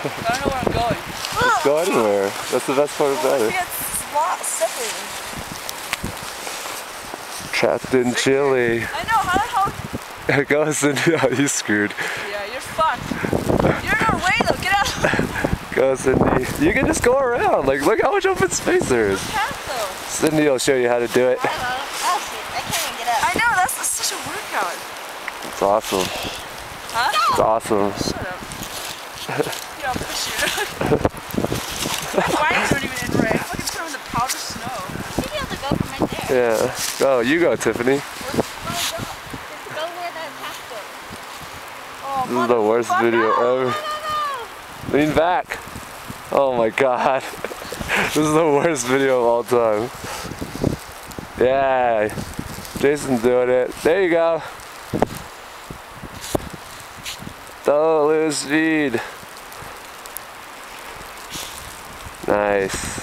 don't know where I'm going. Just go anywhere. That's the best part about it. Trapped in Chile. I know, how the hell? Go, Cindy. Oh, he's screwed. Yeah, you're fucked. You're in our way though, get out. Go, Cindy. You can just go around. Like, look how much open space there is. Cindy will show you how to do it. Oh shit, I can't even get up. I know, that's such a workout. It's awesome. Huh? It's awesome. Shut up. Yeah, I'll push you. My wires aren't even in right. Look, it's coming in the powder snow. You should be able to go from right there. Yeah. Go, you go, Tiffany. Go where the path goes. Oh, This is the worst video ever. Lean back. Oh my god. This is the worst video of all time. Yeah. Jason's doing it. There you go. Don't lose speed. Nice.